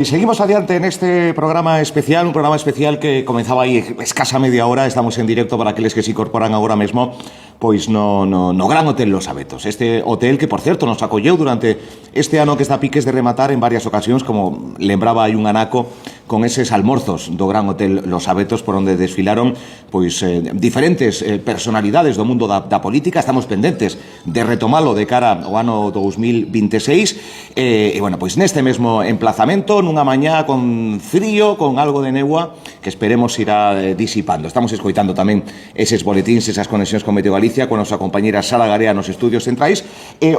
Y seguimos adiante en este programa especial, un programa especial que comenzaba aí escasa media hora. Estamos en directo para aqueles que se incorporan agora mesmo, pois no Gran Hotel Los Abetos. Este hotel que, por certo, nos acolleu durante este ano que está a piques de rematar en varias ocasións, como lembraba hai un anaco, con eses almorzos do Gran Hotel Los Abetos, por onde desfilaron pois diferentes personalidades do mundo da política. Estamos pendentes de retomalo de cara ao ano 2026. E, bueno, pois neste mesmo emplazamento, nunha mañá con frío, con algo de negua, que esperemos irá disipando. Estamos escoitando tamén eses boletíns, esas conexións con Meteo Galicia, con a nosa compañera Sara Garea nos estudios centrais.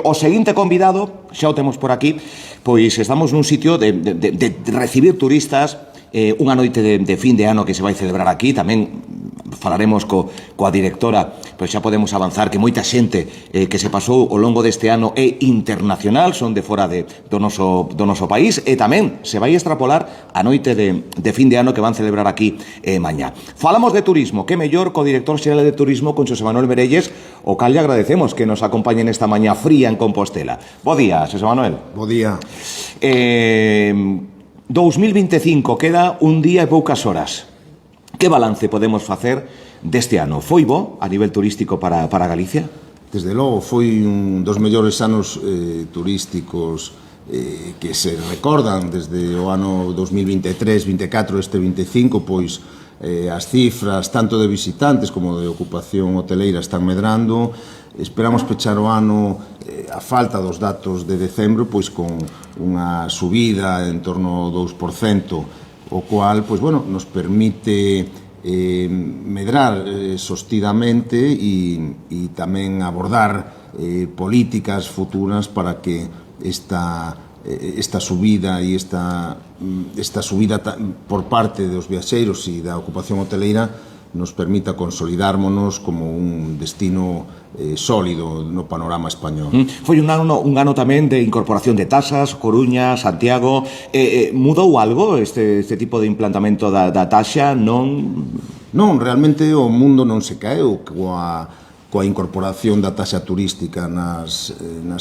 O seguinte convidado, xa o temos por aquí, pois estamos nun sitio de recibir turistas, unha noite de fin de ano que se vai celebrar aquí. Tamén falaremos coa directora, pois xa podemos avanzar que moita xente que se pasou ao longo deste ano é internacional, son de fora do noso país, e tamén se vai extrapolar a noite de fin de ano que van celebrar aquí mañá. Falamos de turismo, que mellor co director xeral de turismo, con Xosé Manuel Merelles, o cal lle agradecemos que nos acompañen esta mañá fría en Compostela. Bo día, Xosé Manuel. Bo día. 2025, queda un día e poucas horas. Que balance podemos facer deste ano? Foi bo a nivel turístico para Galicia? Desde logo, foi un dos mellores anos turísticos que se recordan desde o ano 2023, 24, este 25, pois as cifras tanto de visitantes como de ocupación hoteleira están medrando. Esperamos pechar o ano a falta dos datos de decembro pois con unha subida en torno ao 2%, o cual, pois, bueno, nos permite medrar sostidamente e tamén abordar políticas futuras para que esta subida e esta subida por parte dos viaxeiros e da ocupación hoteleira nos permita consolidármonos como un destino sólido no panorama español. Foi un ano tamén de incorporación de taxas, Coruña, Santiago. Mudou algo este tipo de implantamento da taxa? Non, realmente o mundo non se caeu coa incorporación da taxa turística nas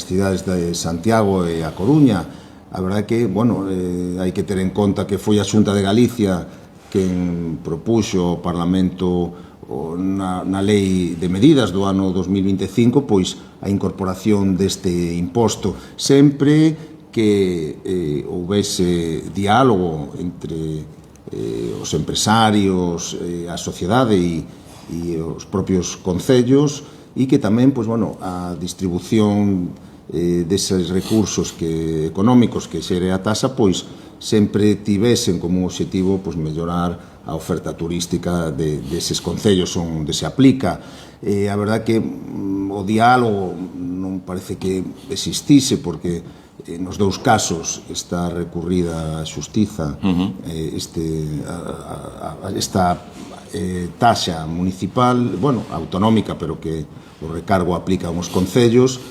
cidades de Santiago e a Coruña. A verdade que, bueno, hai que ter en conta que foi a Xunta de Galicia quen propuxo ao Parlamento na Lei de Medidas do ano 2025 pois a incorporación deste imposto, sempre que houvese diálogo entre os empresarios, a sociedade e os propios concellos, e que tamén, pois, bueno, a distribución deses recursos económicos que xere a taxa, pois sempre tivesen como obxectivo pois mellorar a oferta turística deses concellos onde se aplica. A verdade que o diálogo non parece que existise, porque nos dous casos está recurrida a xustiza esta taxa municipal, bueno, autonómica, pero que o recargo aplica aos concellos,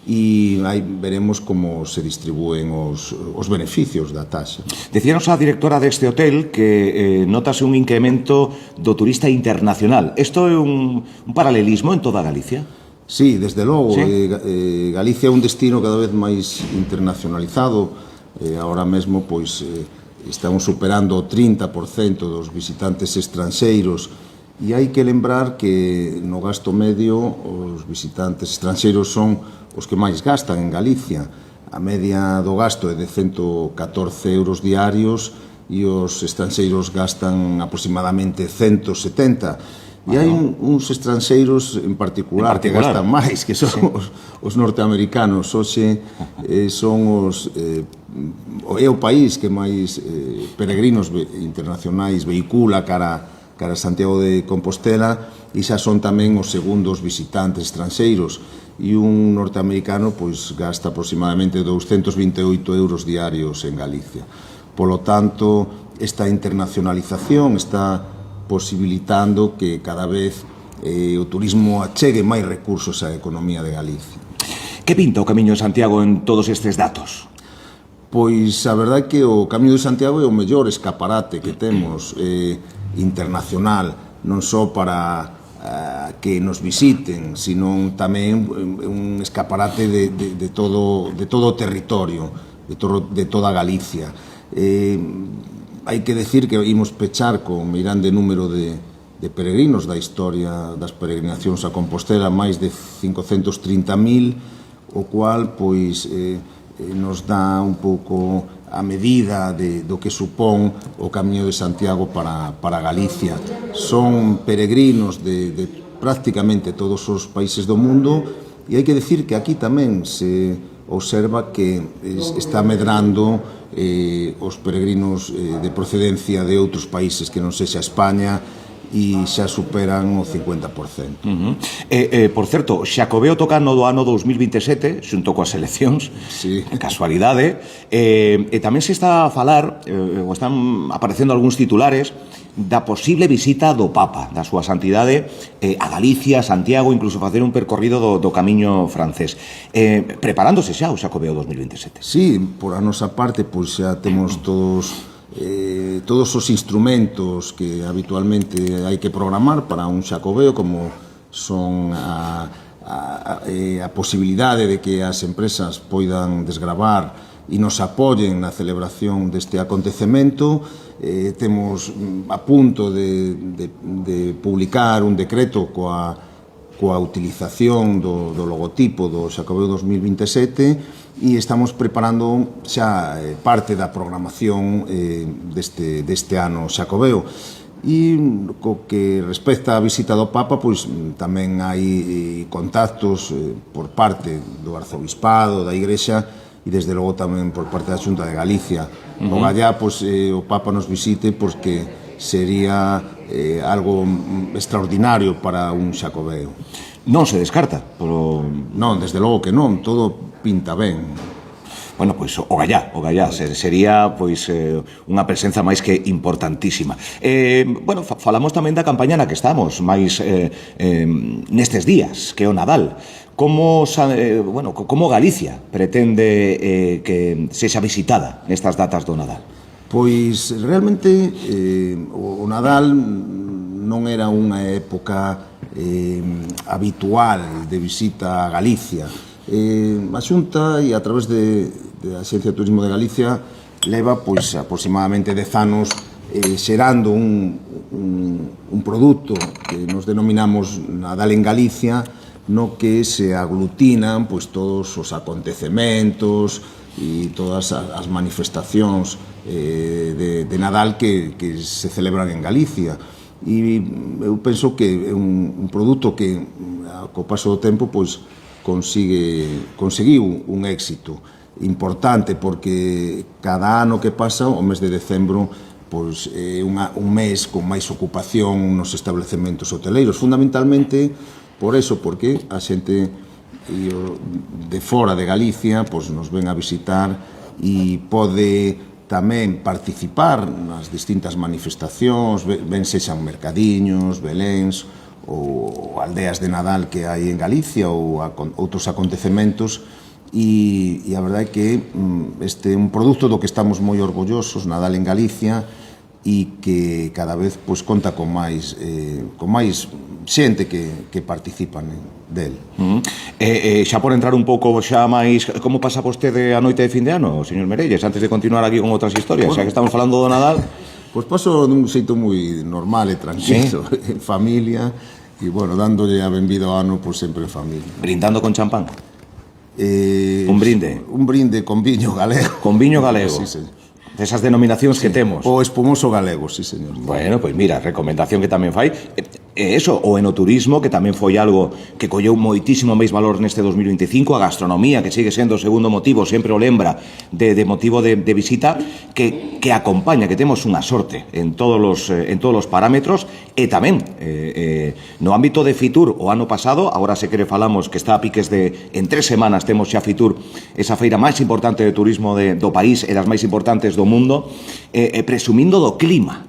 e aí veremos como se distribúen os beneficios da taxa. Decíanos a directora deste hotel que notase un incremento do turista internacional. Isto é un paralelismo en toda Galicia? Sí, desde logo. ¿Sí? Galicia é un destino cada vez máis internacionalizado. Ahora mesmo, pois, estamos superando o 30% dos visitantes estranxeiros, e hai que lembrar que no gasto medio os visitantes estranxeiros son os que máis gastan en Galicia. A media do gasto é de 114 euros diarios e os estranxeiros gastan aproximadamente 170. E hai uns estranxeiros en particular que gastan máis, que son os norteamericanos. Hoxe son é o país que máis peregrinos internacionais vehicula cara a Santiago de Compostela, e xa son tamén os segundos visitantes estranxeiros, e un norteamericano pois gasta aproximadamente 228 euros diarios en Galicia. Polo tanto, esta internacionalización está posibilitando que cada vez o turismo achegue máis recursos á economía de Galicia. Que pinta o Camiño de Santiago en todos estes datos? Pois a verdade é que o Camiño de Santiago é o mellor escaparate que temos internacional, non só para que nos visiten, sino tamén un escaparate de todo o territorio, de toda Galicia. Hai que decir que imos pechar con grande número de peregrinos da historia das peregrinacións a Compostela, máis de 530.000, o cual pois nos dá un pouco a medida do que supón o Camiño de Santiago para Galicia. Son peregrinos de prácticamente todos os países do mundo, e hai que decir que aquí tamén se observa que está medrando os peregrinos de procedencia de outros países que non sexa España, e xa superan o 50%. Por certo, Xacobeo toca no do ano 2027, xunto coas eleccións, sí. Casualidade, e tamén se está a falar, ou están aparecendo algúns titulares, da posible visita do Papa, da súa santidade, a Galicia, Santiago, incluso facer un percorrido do camiño francés. Preparándose xa o Xacobeo 2027. Sí, por a nosa parte, pois xa temos todos os instrumentos que habitualmente hai que programar para un Xacobeo, como son a posibilidade de que as empresas poidan desgravar e nos apoyen na celebración deste acontecemento. Temos a punto de publicar un decreto coa utilización do logotipo do Xacobeo 2027, e estamos preparando xa parte da programación deste ano Xacobeo. E co que respecta á visita do Papa, pois tamén hai contactos por parte do Arzobispado, da Igrexa, e desde logo tamén por parte da Xunta de Galicia. Ogallá pois o Papa nos visite, porque sería algo extraordinario para un Xacobeo. Non se descarta, pero... Non, desde logo que non, todo pinta ben. Bueno, pois o gallá sería pois unha presenza máis que importantísima. Bueno, falamos tamén da campaña na que estamos, máis nestes días, que é o Nadal. Como Galicia pretende que sexa visitada nestas datas do Nadal? Pois realmente o Nadal non era unha época habitual de visita a Galicia. A Xunta, e a través da Axencia de Turismo de Galicia, leva pois aproximadamente 10 anos xerando un produto que nos denominamos Nadal en Galicia, no que se aglutinan pois todos os acontecementos e todas as manifestacións de Nadal que se celebran en Galicia. E eu penso que é un produto que, co paso do tempo, pois conseguiu un éxito importante, porque cada ano que pasa, o mes de decembro, pois é un mes con máis ocupación nos establecementos hoteleiros, fundamentalmente por eso, porque a xente de fora de Galicia pois nos ven a visitar e pode tamén participar nas distintas manifestacións, ben sexan mercadiños, beléns ou aldeas de Nadal que hai en Galicia, ou outros acontecementos, e a verdade é que este é un produto do que estamos moi orgullosos, Nadal en Galicia, e que cada vez pois conta con máis xente que participan del. Xa por entrar un pouco xa máis, como pasa vostede a noite de fin de ano, señor Merelles, antes de continuar aquí con outras historias, xa que estamos falando do Nadal? Pois paso dun xeito moi normal e tranquilo, en familia, e, bueno, dándolle a benvida ao ano, pois sempre en familia. Brindando con champán? Un brinde? Un brinde con viño galego. Con viño galego? Sí, señor. Desas denominacións que temos. O espumoso galego, sí, señor. Bueno, pois mira, recomendación que tamén fai. Eso, o enoturismo, que tamén foi algo que colleu moitísimo máis valor neste 2025, a gastronomía, que sigue sendo o segundo motivo, sempre o lembra, de motivo de visita, que acompaña, que temos unha sorte en todos os parámetros, e tamén, no ámbito de Fitur, o ano pasado, agora se quere falamos que está a piques en 3 semanas temos xa Fitur, esa feira máis importante de turismo do país e das máis importantes do mundo, presumindo do clima.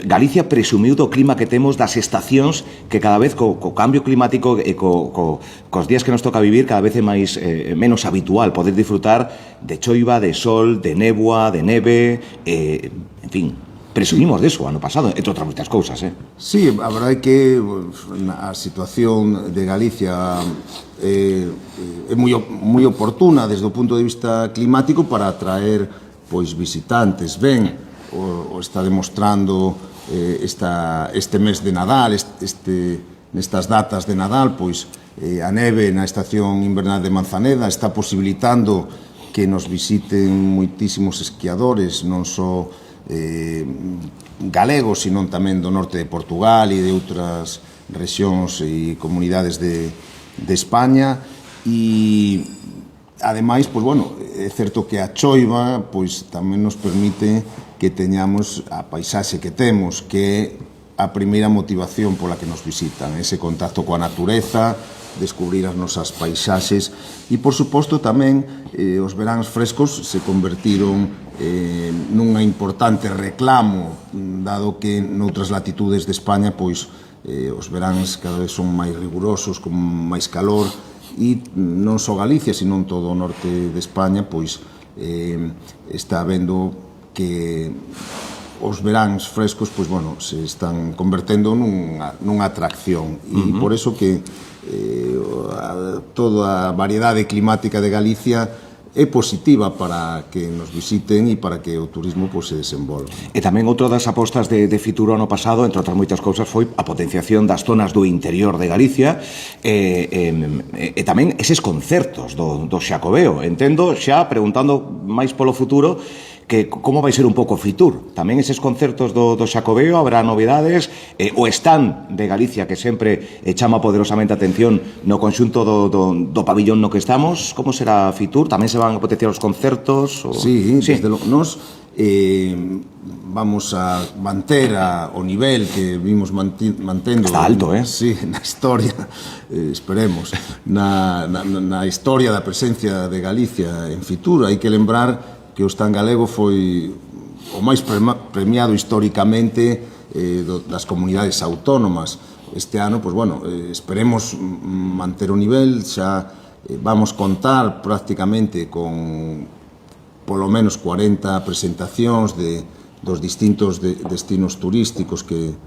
Galicia presumiu do clima que temos, das estacións, que cada vez co cambio climático e cos días que nos toca vivir, cada vez é menos habitual poder disfrutar de choiva, de sol, de néboa, de neve, en fin, presumimos deso ano pasado, entre outras moitas cousas. Sí, a verdade é que a situación de Galicia é moi oportuna desde o punto de vista climático para atraer pois visitantes. Ben, o está demostrando este mes de Nadal, nestas datas de Nadal, pois a neve na estación invernal de Manzaneda está posibilitando que nos visiten moitísimos esquiadores, non só galegos, sino tamén do norte de Portugal e de outras rexións e comunidades de España. E ademais, pois, bueno, é certo que a choiva pois tamén nos permite que teñamos a paisaxe que temos, que é a primeira motivación pola que nos visitan, ese contacto coa natureza, descubrir as nosas paisaxes e, por suposto, tamén os veráns frescos se convertiron nunha importante reclamo, dado que noutras latitudes de España pois os veráns cada vez son máis rigurosos, con máis calor, e non só Galicia, sino todo o norte de España pois está vendo que os veráns frescos pois, bueno, se están convertendo nunha atracción e por eso que toda a variedade climática de Galicia é positiva para que nos visiten e para que o turismo pois, se desenvolva. E tamén outra das apostas de Fitur ano pasado, entre outras moitas cousas, foi a potenciación das zonas do interior de Galicia e tamén eses concertos do Xacobeo. Entendo, xa preguntando máis polo futuro, que como vai ser un pouco Fitur. Tamén eses concertos do Xacobeo, habrá novedades, o stand de Galicia que sempre chama poderosamente a atención no conxunto do pabillón no que estamos. Como será Fitur? Tamén se van a potenciar os concertos? Sí, desde logo. Nos vamos a manter o nivel que vimos mantendo. Está alto, Sí, na historia, esperemos, na historia da presencia de Galicia en Fitur. Hai que lembrar que o stand galego foi o máis premiado históricamente das comunidades autónomas. Este ano, pois, bueno, esperemos manter o nivel, xa vamos contar prácticamente con polo menos 40 presentacións dos distintos destinos turísticos que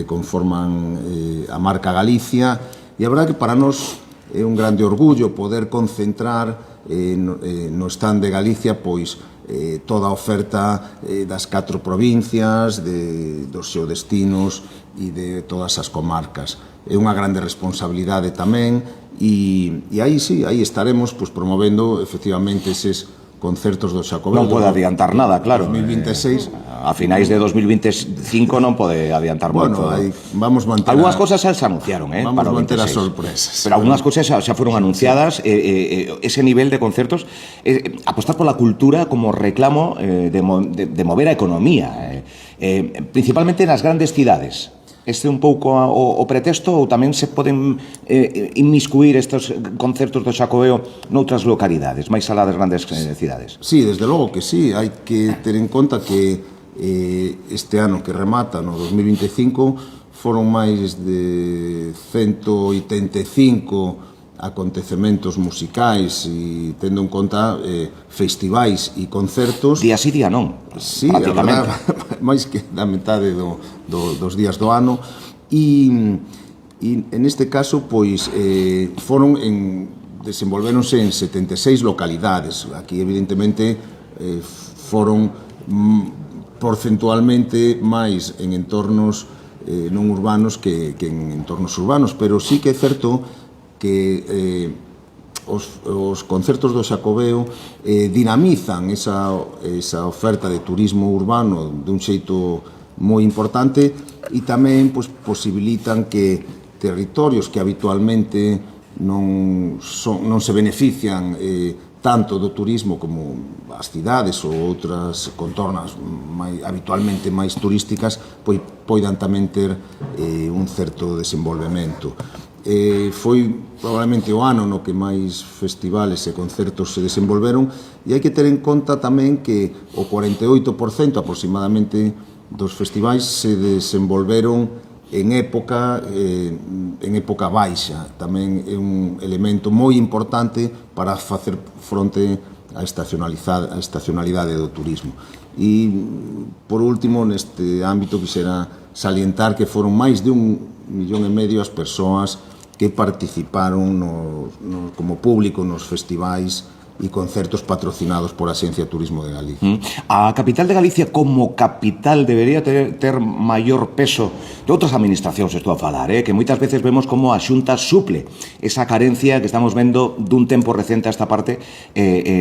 conforman a marca Galicia, e a verdade que para nós é un grande orgullo poder concentrar no stand de Galicia pois toda a oferta das 4 provincias, dos seus destinos e de todas as comarcas. É unha grande responsabilidade tamén e aí sí, aí estaremos pois, promovendo efectivamente eses concertos do Xacobeo. Non pode adiantar nada, claro. 2026. A finais de 2025 non pode adiantar moito. Bueno, vamos manter... Algúnas cosas xa se anunciaron, Vamos para o 26. manter as sorpresas. Pero algúnas cousas xa foron anunciadas. Ese nivel de concertos, apostar pola cultura como reclamo de mover a economía, principalmente nas grandes cidades. Este é un pouco o pretexto, ou tamén se poden inmiscuir estes concertos do Xacobeo noutras localidades, máis alá das grandes cidades? Sí, desde logo que sí. Hai que ter en conta que este ano que remata, no 2025, foron máis de 185 acontecementos musicais e tendo en conta festivais e concertos. Día sí, día non. Sí, a verdade, máis que da metade dos días do ano. E en este caso, pois, desenvolvéronse en 76 localidades. Aquí, evidentemente, foron porcentualmente máis en entornos non urbanos que en entornos urbanos, pero sí que é certo que os concertos do Xacobeo dinamizan esa oferta de turismo urbano dun xeito moi importante e tamén posibilitan que territorios que habitualmente non se benefician tanto do turismo como as cidades ou outras contornas habitualmente máis turísticas poidan tamén ter un certo desenvolvemento. Foi probablemente o ano no que máis festivales e concertos se desenvolveron e hai que ter en conta tamén que o 48% aproximadamente dos festivais se desenvolveron en época baixa. Tamén é un elemento moi importante para facer fronte á estacionalidade do turismo. E, por último, neste ámbito, quixera salientar que foron máis de 1,5 millón as persoas que participaron como público nos festivais e concertos patrocinados por a Axencia de Turismo de Galicia. A capital de Galicia como capital debería ter maior peso de outras administracións, estou a falar, que moitas veces vemos como a Xunta suple esa carencia que estamos vendo dun tempo recente a esta parte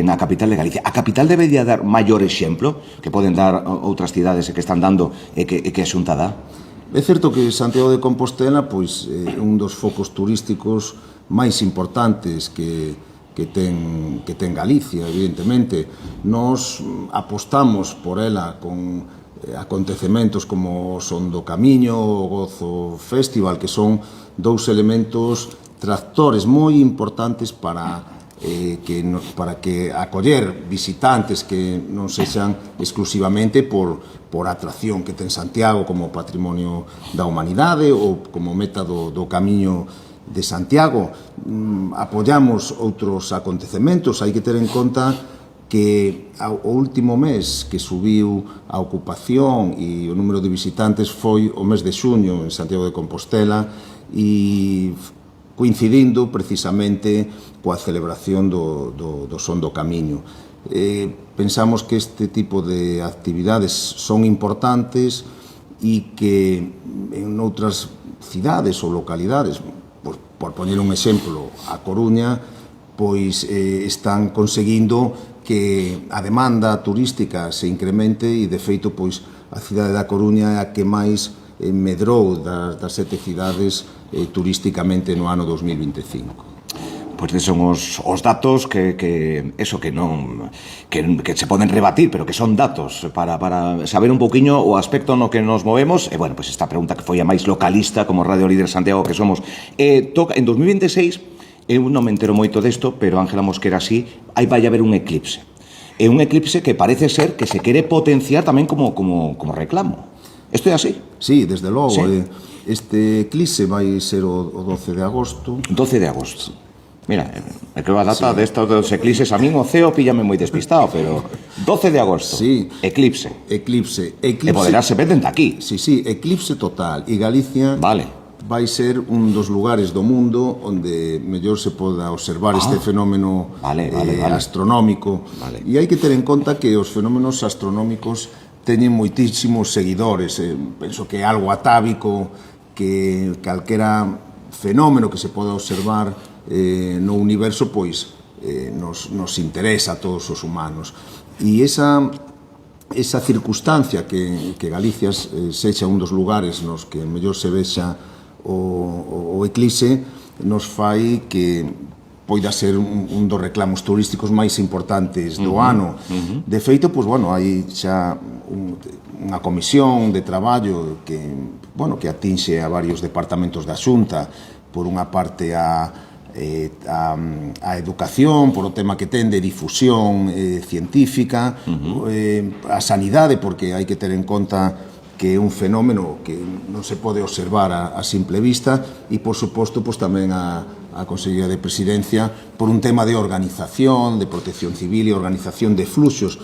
na capital de Galicia. A capital debería dar maior exemplo que poden dar outras cidades que están dando e que a Xunta dá? É certo que Santiago de Compostela pois, é un dos focos turísticos máis importantes que ten Galicia, evidentemente. Nos apostamos por ela con acontecementos como son do Camiño, o Gozo Festival, que son dous elementos tractores moi importantes para que acoller visitantes que non sexan exclusivamente por atracción que ten Santiago como patrimonio da humanidade ou como meta do Camiño de Santiago. Apoiamos outros acontecementos. Hai que ter en conta que o último mes que subiu a ocupación e o número de visitantes foi o mes de xuño en Santiago de Compostela e coincidindo precisamente coa celebración do Son do Camiño. Pensamos que este tipo de actividades son importantes e que en outras cidades ou localidades, por poñer un exemplo, a Coruña, pois están conseguindo que a demanda turística se incremente e, de feito, pois a cidade da Coruña é a que máis medrou das 7 cidades turísticamente no ano 2025. Pois son os datos que se poden rebatir, pero que son datos para saber un pouquiño o aspecto no que nos movemos. E, bueno, pois esta pregunta que foi a máis localista como Radio Líder Santiago que somos. En 2026, eu non me entero moito desto, pero Ángela Mosquera sí, aí vai haber un eclipse. É un eclipse que parece ser que se quere potenciar tamén como reclamo. Isto é así? Sí, desde logo. Sí. Este eclipse vai ser o 12 de agosto. 12 de agosto. Mira, é que a data destos dos eclipses a min o ceo píllame moi despistado, pero 12 de agosto, sí. Eclipse. E poderá ser ver dende aquí. Sí, eclipse total. E Galicia vai ser un dos lugares do mundo onde mellor se poda observar este fenómeno astronómico. E hai que ter en conta que os fenómenos astronómicos teñen moitísimos seguidores. Penso que é algo atávico que calquera fenómeno que se poda observar no universo pois nos interesa a todos os humanos. E esa circunstancia que Galicia sexa un dos lugares nos que mellor se vexa o eclipse nos fai que poida ser un dos reclamos turísticos máis importantes do ano. De feito, pois, bueno, hai xa unha comisión de traballo que atinxe a varios departamentos da Xunta, por unha parte a educación, por o tema que ten de difusión científica, a sanidade, porque hai que ter en conta que é un fenómeno que non se pode observar a simple vista, e, por suposto, pues, tamén a Consellería de Presidencia por un tema de organización, de protección civil e organización de fluxos,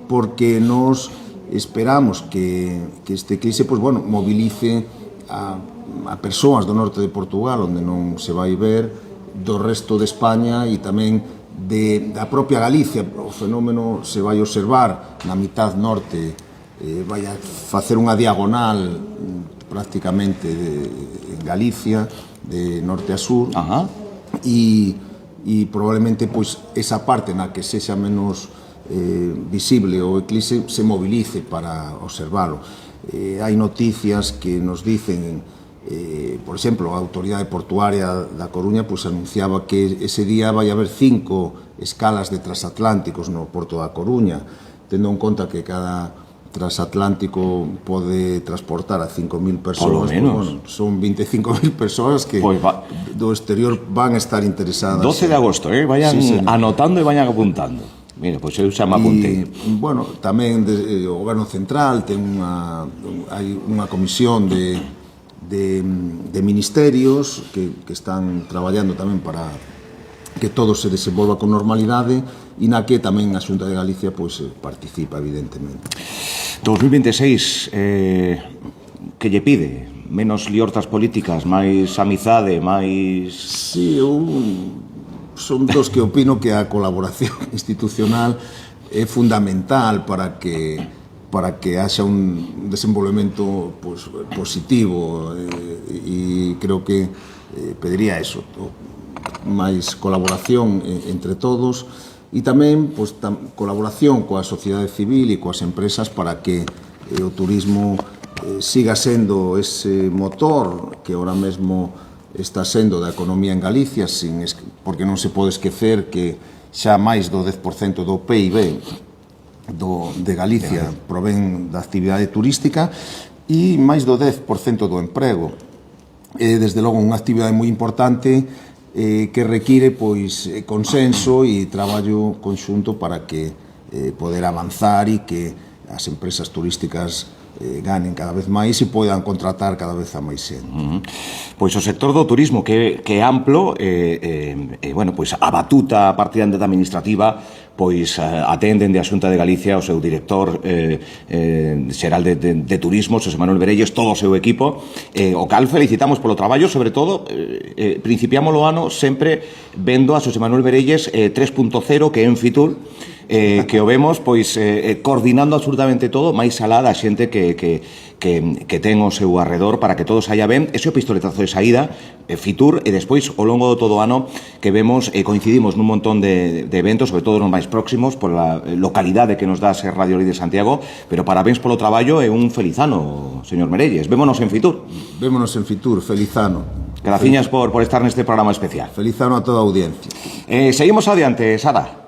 porque nos esperamos que este eclipse movilice a persoas do norte de Portugal, onde non se vai ver, do resto de España e tamén da propia Galicia. O fenómeno se vai observar na mitad norte, vai a facer unha diagonal prácticamente en Galicia, de norte a sur, e probablemente pois esa parte na que sexa menos visible o eclipse se movilice para observalo. Hai noticias que nos dicen, por exemplo, a Autoridade Portuaria da Coruña pois anunciaba que ese día vai haber 5 escalas de transatlánticos no Porto da Coruña, tendo en conta que cada transatlántico pode transportar a 5.000 persoas, son 25.000 persoas que do exterior van a estar interesadas. 12 de agosto, vayan anotando e vayan apuntando. Mira, pois eu xa me apuntei. Bueno, tamén o Goberno Central ten hai unha comisión de ministerios que están traballando tamén para que todo se desenvolva con normalidade e na que tamén a Xunta de Galicia participa, evidentemente. 2026, que lle pide? Menos liortas políticas, máis amizade, máis... Sí, eu son dos que opino que a colaboración institucional é fundamental para que haxa un desenvolvemento pues, positivo e creo que pediría eso, máis colaboración entre todos e tamén pues, colaboración coa sociedade civil e coas empresas para que o turismo siga sendo ese motor que ahora mesmo está sendo da economía en Galicia, porque non se pode esquecer que xa máis do 10% do PIB de Galicia provén da actividade turística e máis do 10% do emprego. Desde logo, unha actividade moi importante que require pois, consenso e traballo conxunto para que poder avanzar e que as empresas turísticas ganen cada vez máis e poidan contratar cada vez a máis xente. Pois o sector do turismo que é amplo, bueno, pois a batuta partidante da administrativa pois atenden de a Xunta de Galicia o seu director xeral de turismo, Xosé Manuel Verelles, todo o seu equipo, o cal felicitamos polo traballo, sobre todo principiamos o ano sempre vendo a Xosé Manuel Verelles 3.0 que é en Fitur, que o vemos pois coordinando absolutamente todo, máis alá da xente que ten o seu arredor para que todo saia ben. Ese o pistoletazo de saída, Fitur, e despois, ao longo de todo o ano, que vemos e coincidimos nun montón de eventos, sobre todo nos máis próximos, pola localidade que nos dá ser Radio Lei de Santiago, pero parabéns polo traballo e un feliz ano, señor Merelles. Vémonos en Fitur. Vémonos en Fitur, feliz ano. Graciñas por estar neste programa especial. Feliz ano a toda a audiencia. Seguimos adiante, Sara.